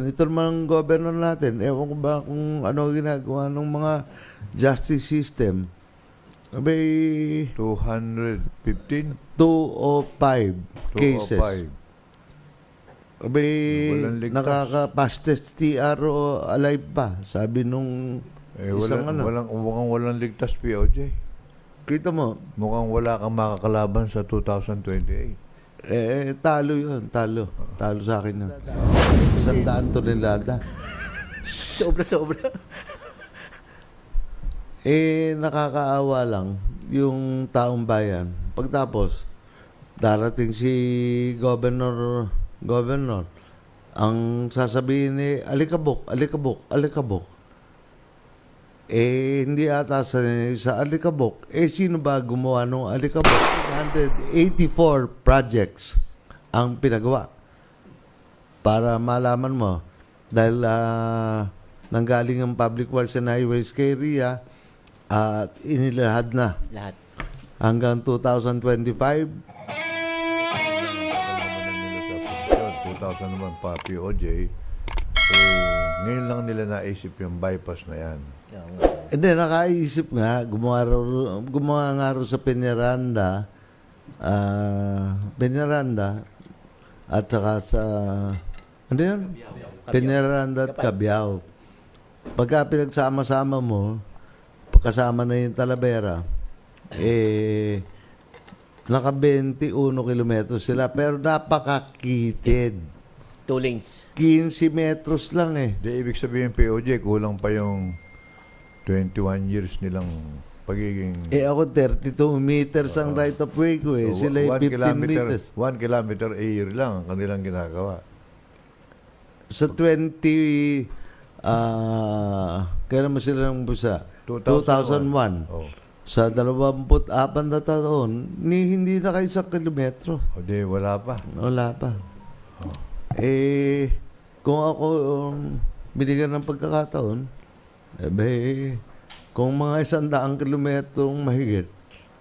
Ito naman ang governor natin, ewan ko ba kung ano ginagawa ng mga justice system. Abay, 215? 205 cases. 205. Abay, Walang ligtas. nakaka-fastest TRO alive pa. Sabi nung isang Walang ligtas, POJ. Kita mo, Mukhang wala kang makakalaban sa 2028. talo yun, talo. Talo sa akin yun. 100 tonelada. Sobra-sobra. Nakakaawa lang yung taong bayan. Pagtapos, darating si governor, ang sasabihin ni alikabok. Hindi ata sa alikabok. Sino ba gumawa ng alikabok? 184 projects ang pinagawa. Para malaman mo, dahil nanggaling ang Public Works and Highways kay RIA at inilahad na Lahat. hanggang 2025. 2000 naman pa, POJ. Ngayon lang nila naisip yung bypass na yan. Kaya nga. Hindi, nakaisip nga, gumawa nga rin sa Peñaranda, at saka sa, ano yun? Peñaranda at Cabiao. Pagka pinagsama-sama mo, kasama na yung Talavera, naka 21 kilometros sila, pero napakakitid. 2 lanes. 15 metros lang Di ibig sabihin, POJ, kulang pa yung 21 years nilang pagiging... Ako 32 meters ang right of way ko Sila yung 15 meters. 1 kilometer a year lang ang kanilang ginagawa. Sa 20, kailan mo sila ng busa? 2001. Oh. Sa 24 na taon, hindi na kayo 1 kilometro. O di, wala pa. Wala pa. Kung ako binigyan ng pagkakataon, kung mga 100 kilometrong mahigit,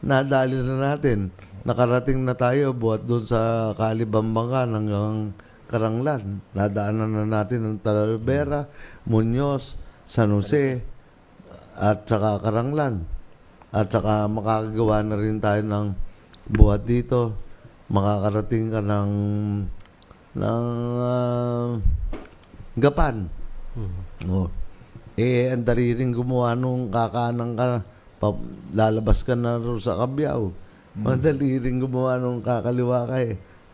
nadali na natin. Nakarating na tayo buhat doon sa Calibambangan hanggang Karanglan. Nadaanan na natin ang Talavera, Muñoz, San Jose, at saka Karanglan. At saka makakagawa na rin tayo ng buhat dito. Makakarating ka ng Gapan. Ang dali rin gumawa nung kakaanang ka, lalabas ka na rin sa Cabiao. Madali rin gumawa nung kakaliwa ka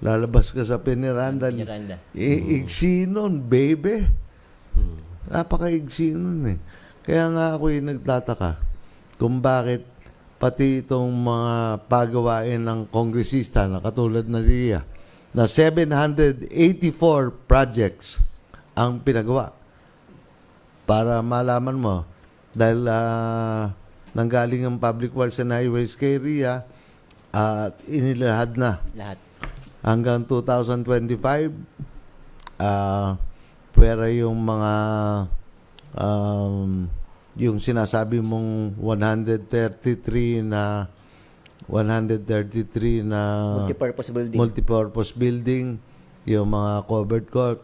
lalabas ka sa Peñaranda. Igsi nun, baby. Napaka-igsi nun Kaya nga ako nagtataka kung bakit pati itong mga pagawain ng kongresista na katulad na RIA na 784 projects ang pinagawa. Para malaman mo, dahil nanggaling ang Public Works and Highways kay RIA at inilahad na Lahat. hanggang 2025, pwera yung mga yung sinasabi mong 133 na multipurpose building, yung mga covered court,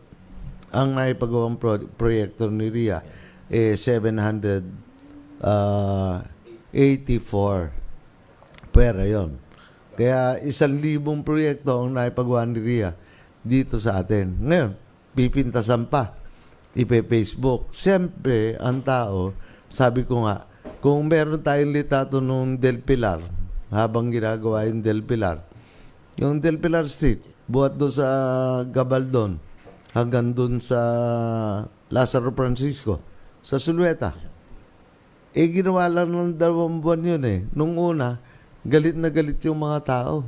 ang naipagawang proyekto ni RIA 784 pera yon. Kaya 1,000 proyekto ang naipagawa ni RIA dito sa atin. Ngayon, pipintasan pa, ipe-Facebook. Siyempre, ang tao, sabi ko nga, kung meron tayong litrato nung Del Pilar, habang ginagawa yung Del Pilar, yung Del Pilar Street, buhat doon sa Gabaldon, hanggang doon sa Lazaro Francisco, sa Sulueta. Ginawa lang ng 2 buwan yun Nung una, galit na galit yung mga tao.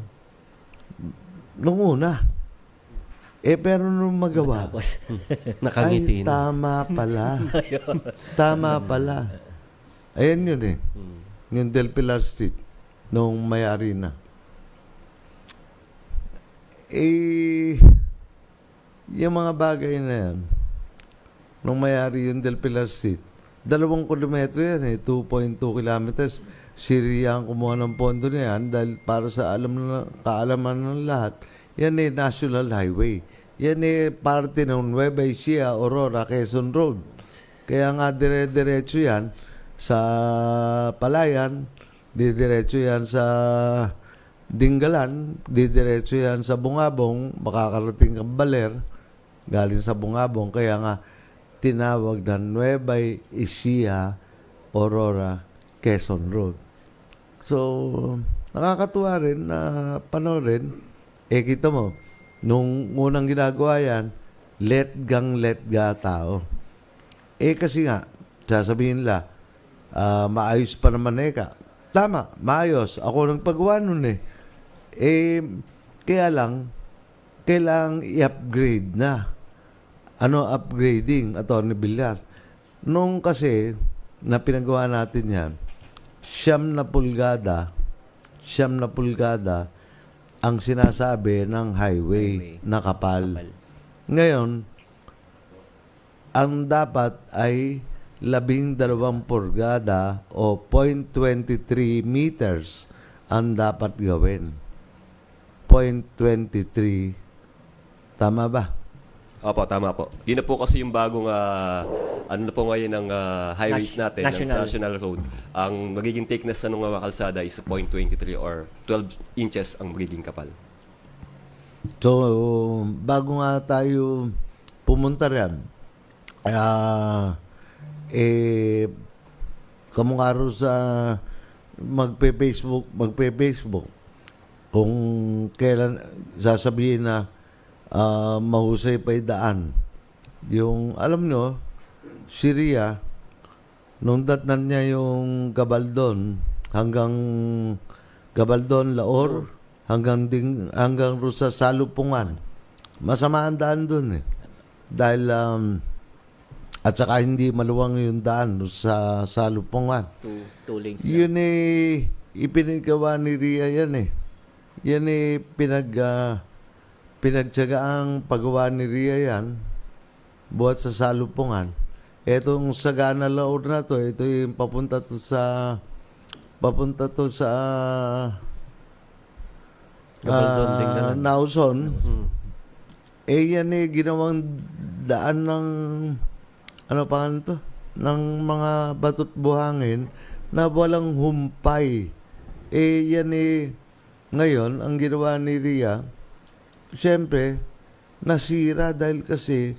Nung una. Pero nung magawa, Tapos, ay, Nakangiti na. tama pala. Tama pala. Ayan yun Yung Del Pilar Street, nung may-ari na. Yung mga bagay na yan, nung may-ari yung Del Pilar Street, 2 kilometro yan 2.2 kilometers. Si RIA ang kumuha ng pondo na yan dahil para sa kaalaman ng lahat, yan national highway. yan parte ng Nueva Ecija, Aurora, Quezon Road. Kaya nga dire-diretso yan sa Palayan, didiretso yan sa Dingalan, didiretso yan sa Bungabong, makakarating kang Baler, galing sa Bungabong. Kaya nga tinawag na Nueva Ecija, Aurora, Quezon Road. So, nakakatuwa rin na panoorin. Kita mo, nung unang ginagawa yan, let ga tao. Kasi nga, sasabihin nila, maayos pa naman ka. Tama, maayos. Ako nagpagawa nun kaya lang, kailangang i-upgrade na. Ano upgrading, Atty. Villar? Nung kasi, na pinagawa natin yan, 9 na pulgada ang sinasabi ng highway na kapal. Ngayon, ang dapat ay 12 pulgada o 0.23 meters ang dapat gawin. 0.23. Tama ba? Opo, tama po. Yun na po kasi yung bagong ano na po ngayon ng highways natin, ng national road. Ang magiging thickness na ng mga kalsada is 0.23 or 12 inches ang magiging kapal. So, bago nga tayo pumunta riyan, kamungaro sa magpe-Facebook, kung kailan sasabihin na mahusay pa daan. Yung, alam nyo, Syria, nung datnan niya yung Gabaldon, Laor, hanggang sa Salupungan. Masama ang daan dun Dahil, at saka hindi maluwang yung daan sa Salupungan. Two lanes lang. Yun ipinagawa ni Ria yan Yan pinagtsagaang paggawa ni Ria yan buhat sa Salupungan. Etong Sagana Laod na to, ito yung papunta to sa Nauson. Yan ginawang daan ng ano pangalan to? Ng mga batot buhangin na walang humpay. Yan ngayon, ang ginawa ni Ria, siyempre, nasira dahil kasi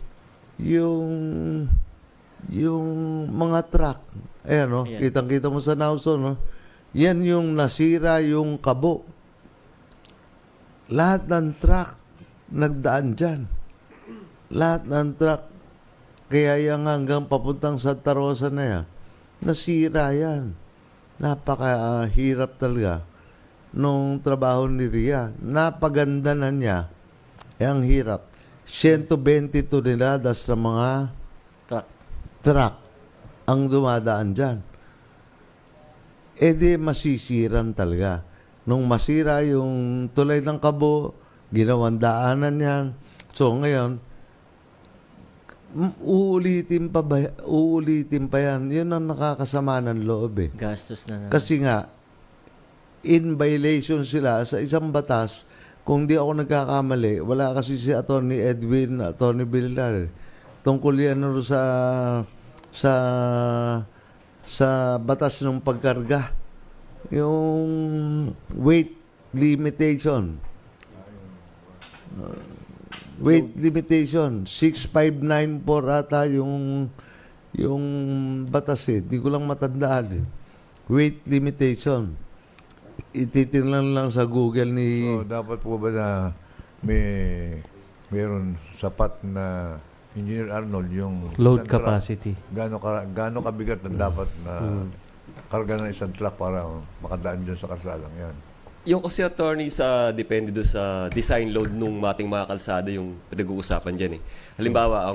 yung mga truck, kitang-kita mo sa Nauson, yan yung nasira yung kabo. Lahat ng truck nagdaan dyan. Lahat ng truck, kaya yan hanggang papuntang Santa Rosa na yan, nasira yan. Napakahirap talaga nung trabaho ni Ria. Napaganda na niya. Ang hirap. 120 toneladas sa mga truck ang dumadaan dyan. Di masisiran talaga. Nung masira yung tulay ng kabo, ginawang daanan yan. So ngayon, uulitin pa yan. Yun ang nakakasama ng loob Gastos na. Kasi nga, in violation sila sa isang batas. Kung di ako nagkakamali, wala kasi si Atty. Edwin, Atty. Villar. Tungkol yan sa batas ng pagkarga. Yung weight limitation. Weight limitation. 6594 ata yung batas Di ko lang matandaan Weight limitation. Ititingnan lang sa Google ni... So, dapat po ba na mayroon sapat na Engineer Arnold yung... Load capacity. Gaano kabigat na dapat na karga ng isang truck para makadaan dyan sa kalsadang yan? Yung kasi attorney depende do sa design load nung ating mga kalsada yung pinag-uusapan dyan Halimbawa,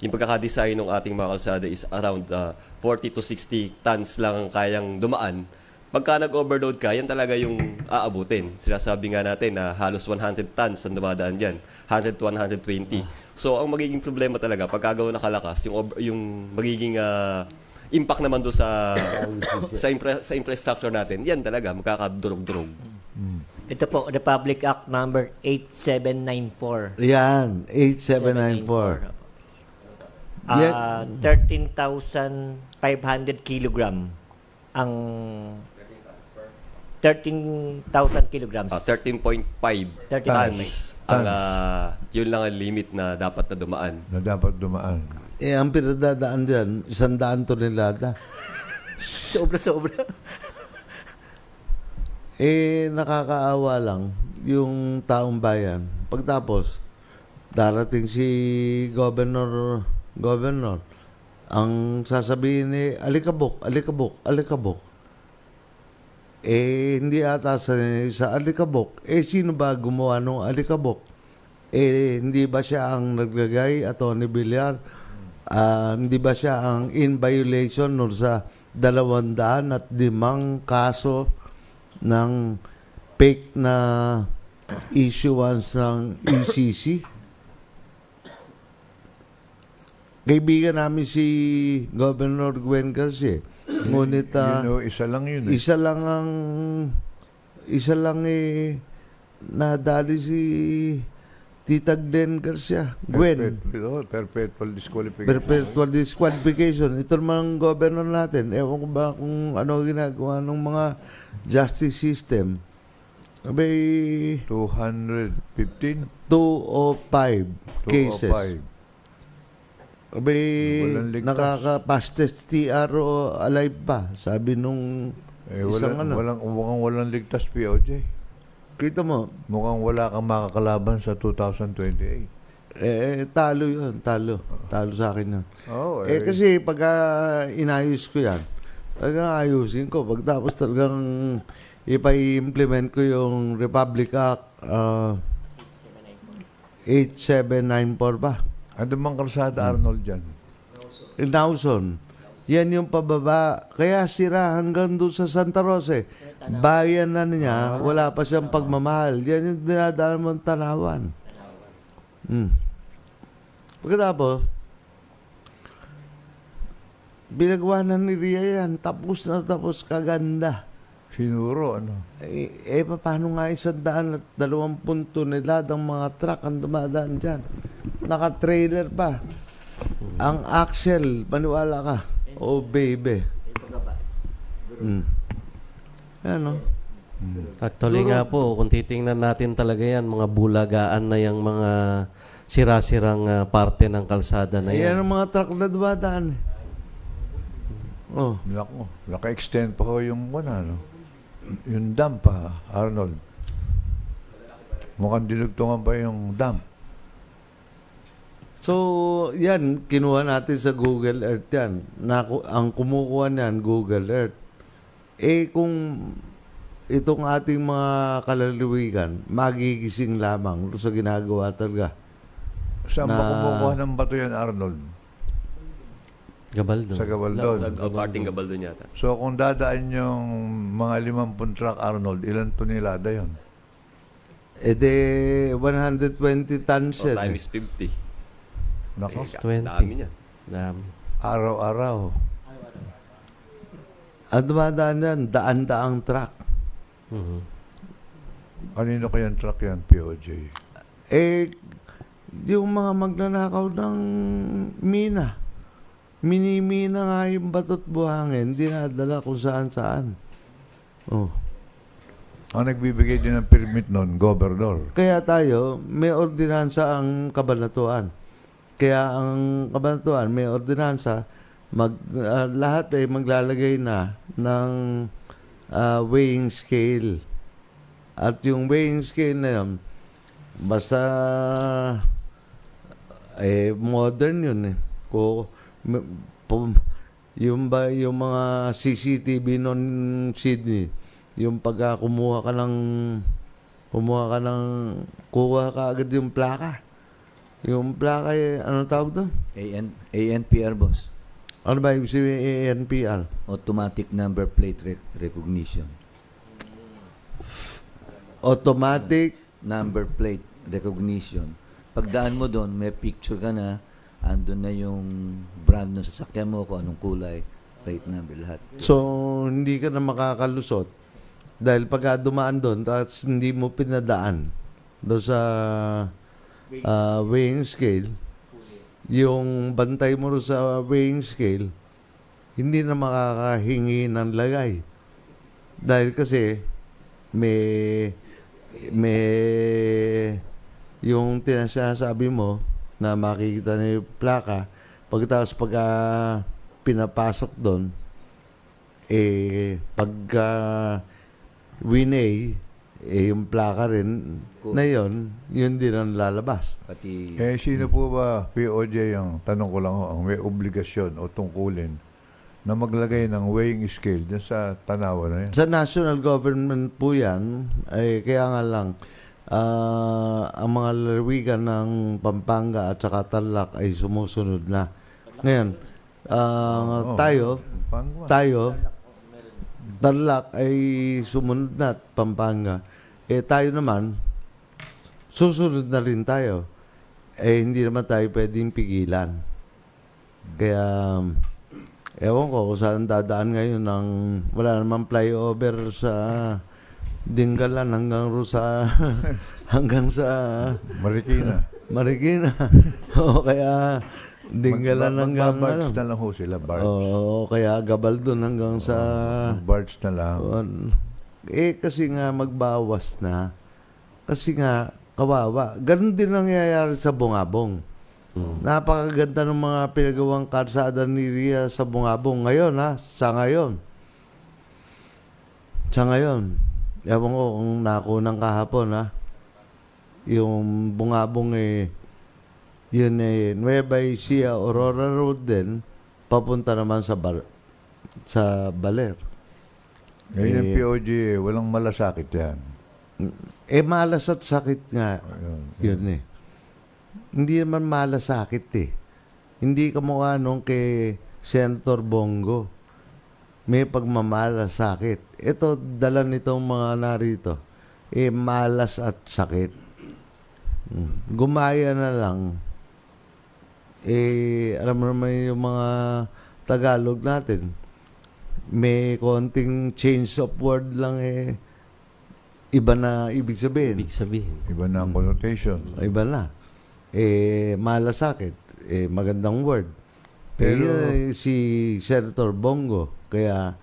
yung pagkakadesign ng ating mga kalsada is around 40 to 60 tons lang ang kayang dumaan. Pagka nag-overload ka, yan talaga yung aabutin. Sinasabi nga natin na halos 100 tons ang dumadaan dyan. 100 to 120. So, ang magiging problema talaga, pagkagawa na kalakas, yung magiging impact naman doon sa infrastructure natin, yan talaga, magkakadurog-durog. Ito po, Republic Act number 8794. Yan, 8794. Yeah. 13,500 kilogram ang 13,000 kilograms. 13.5 tons. Ang, yun lang ang limit na dapat na dumaan. Na dapat dumaan. Ang pinadadaan dyan, 100 tonelada. Sobra-sobra. Nakakaawa lang yung taong bayan. Pagtapos, darating si governor, ang sasabihin alikabok. Hindi ata sa alikabok. Sino ba gumawa ng alikabok? Hindi ba siya ang naglagay, Atty. Villar? Hindi ba siya ang in violation nun sa 205 kaso ng fake na issuance ng ECC? Kaibigan namin si Governor Gwen Garcia. Ngunit Isa lang yun. isa lang nadali si Tita Gwen Garcia. Gwen. Perpetual disqualification. Perpetual disqualification. Ito naman ang governor natin. Ewan ko ba kung ano ginagawa ng mga justice system. Abay, 215? 205 cases. 205. Abay, Walang ligtas. nakaka-fastest TRO alive pa. Sabi nung isang Mukhang walang ligtas, POJ. Kita mo, Mukhang wala kang makakalaban sa 2028. talo yun. Talo sa akin yun. Oh, Kasi pagka inayos ko yan, talagang ayusin ko. Pagtapos talagang ipa-implement ko yung Republic Act 8794 ba? Ano bang kalsada, Arnold, dyan? Nauson. Yan yung pababa. Kaya sira hanggang doon sa Santa Rosa. Bayan na niya, wala pa siyang pagmamahal. Yan yung dinadaan mong Tanawan. Pagkatapos, binagawa na ni Ria yan. Tapos na tapos, kaganda. Sinuro, ano? Paano nga 120 toneladang mga truck ang dumadaan dyan? Naka-trailer pa. Ang axle, paniwala ka. Oh, baby. Ano? Actually nga po, kung titingnan natin talaga yan, mga bulagaan na yung mga sira-sirang parte ng kalsada na Yan yan. ang mga truck na dumadaan. Oh. Naku, naka-extend pa ho yung ano? Yung dam pa, Arnold. Mukhang dinugtungan pa yung dam. So, yan, kinuha natin sa Google Earth yan. Ang kumukuha niyan, Google Earth. Kung itong ating mga kalalawigan, magigising lamang sa ginagawa talaga. Saan ba kumukuha ng bato yan, Arnold? Gabaldon. Sa Gabaldon. Sa parting Gabaldon yata. So, kung dadaan yung mga 50 truck, Arnold, ilan tonelada yun? 120 tons So, yan. times 50. Nako, 20. Dami niya. Dami. araw-araw. At dumadaan yan, daan-daang truck. Mhm. Kanino kayang truck yan, POJ? Yung mga magnanakaw ng mina. Minimina nga yung batot buhangin, dinadala kung saan-saan. Oh. Ang nagbibigay din ng permit nun, Governor. Kaya tayo, may ordinansa ang kabanatuan. Kaya ang kabanatuan, may ordinansa, lahat ay maglalagay na ng weighing scale. At yung weighing scale na yun, basta modern yun eh. Yung mga CCTV noon Sydney, yung pagka kuha ka agad yung plaka. Yung plaka, ano tawag doon? ANPR, boss. Ano ba yung ANPR? Automatic Number Plate Recognition. Automatic. Number Plate Recognition. Pagdaan mo doon, may picture ka na, andun na yung brand ng sasakyan mo, kung anong kulay, plate number, lahat. So, hindi ka na makakalusot Dahil pagka dumaan doon, tapos hindi mo pinadaan doon sa weighing scale, yung bantay mo doon sa weighing scale, hindi na makakahingi ng lagay. Dahil kasi may yung sinasabi mo na makikita na yung plaka, pagkatapos pagka pinapasok doon, pagka winay, yung plaka rin na yun din ang lalabas. Pati Sino po ba, POJ, ang tanong ko lang ho, ang may obligasyon o tungkulin na maglagay ng weighing scale dyan sa tanawa na yan? Sa national government po yan, kaya nga lang, ang mga lalawigan ng Pampanga at saka Tarlac ay sumusunod na. Ngayon, tayo, Tarlac ay sumunod na at Pampanga. Tayo naman, susunod na rin tayo. Hindi naman tayo pwedeng pigilan. Kaya, ewan ko kung saan dadaan ngayon ng wala namang flyover sa Dingalan hanggang sa Marikina. O kaya Dingalan hanggang Barge na lang ho sila, barge. O kaya Gabaldon hanggang sa Barge na lang. kasi nga magbawas na. Kasi nga kawawa. Ganun din nangyayari sa Bungabong. Napakaganda ng mga pinagawang kalsada ni Ria sa Bungabong ngayon, sa ngayon. Ewan ko kung nakunang kahapon, yung Bungabong yun Nueva Ecija, Aurora Road din, papunta naman sa Baler. Ngayon yung POJ, walang malasakit yan. Malas at sakit nga. Yun. Hindi naman malasakit Hindi kamukha nung kay Senator Bongo. May pagmamalasakit. Ito, dala nitong mga narito. Malas at sakit. Gumaya na lang. Alam mo naman yung mga Tagalog natin. May konting change of word lang iba na ibig sabihin. Iba na ang connotation. Iba na. Malasakit. Magandang word. Pero si Senator Bongo, kaya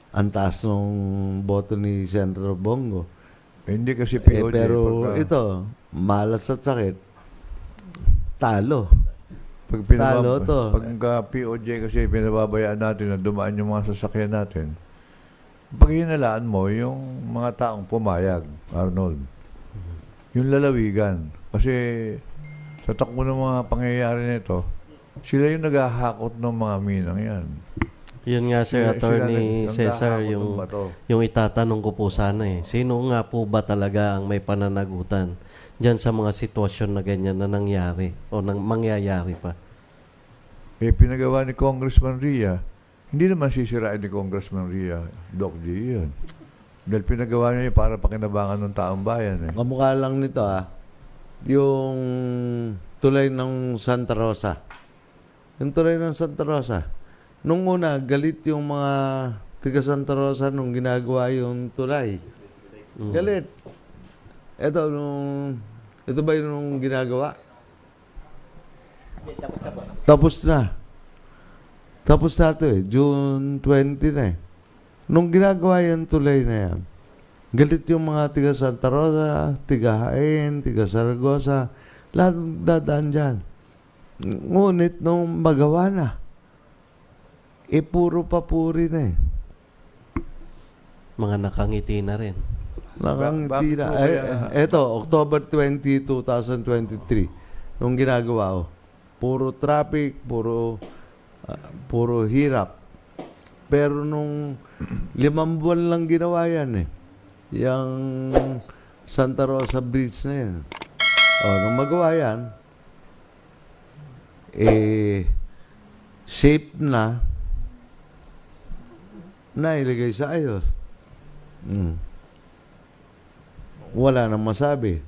ang taas ng boto ni Senator Bongo. Hindi kasi POJ. Pero ito, malas at sakit, talo. Talo to. Pag POJ kasi pinababayaan natin na dumaan yung mga sasakyan natin, pag hinalaan mo, yung mga taong pumayag, Arnold, yung lalawigan. Kasi sa takbo ng mga pangyayari nito, sila yung naghahakot ng mga minang yan. Yun nga, Sir Attorney Cesar, naghahakot ng yung itatanong ko po sana sino nga po ba talaga ang may pananagutan dyan sa mga sitwasyon na ganyan na nangyari o mangyayari pa? Pinagawa ni Congressman Ria, hindi naman sisirain ni Congressman Ria, Doc G, yun. Dahil pinagawa niya yun para pakinabangan ng taong bayan. Kamukha lang nito yung tulay ng Santa Rosa. Yung tulay ng Santa Rosa. Nung una, galit yung mga tiga Santa Rosa nung ginagawa yung tulay. Galit. Ito ba yung ginagawa? Tapos na. Tapos na ito June 20 na Nung ginagawa yung tulay na yan, galit yung mga tiga Santa Rosa, tiga Jaén, tiga Saragossa, lahat dadaan dyan. Ngunit nung magawa na, puro papuri na Mga nakangiti na rin. Nakangiti na. Ito, October 20, 2023, nung ginagawa puro traffic, puro hirap. Pero nung 5 buwan lang ginawa yan yung Santa Rosa Bridge na yan. Nung magawa yan, safe na ilagay sa ayos. Wala nang masabi.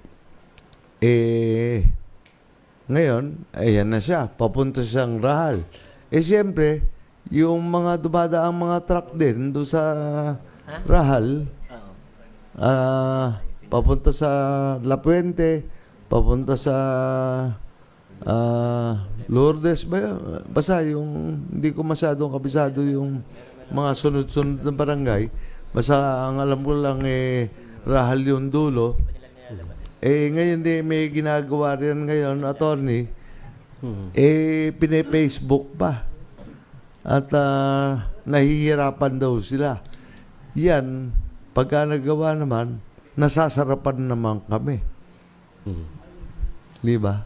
Ngayon, ayan na siya. Papunta siyang Rahal. Siyempre, yung mga dumadaang mga truck din doon sa Rahal, papunta sa La Puente, papunta sa Lourdes ba yun? Basta yung hindi ko masyadong kabisado yung mga sunod-sunod na barangay. Basta ang alam ko lang Rahal yung dulo. Ngayon may ginagawa rin ngayon, attorney, pine-Facebook pa. At nahihirapan daw sila. Yan, pagka nagawa naman, nasasarapan naman kami. Di ba?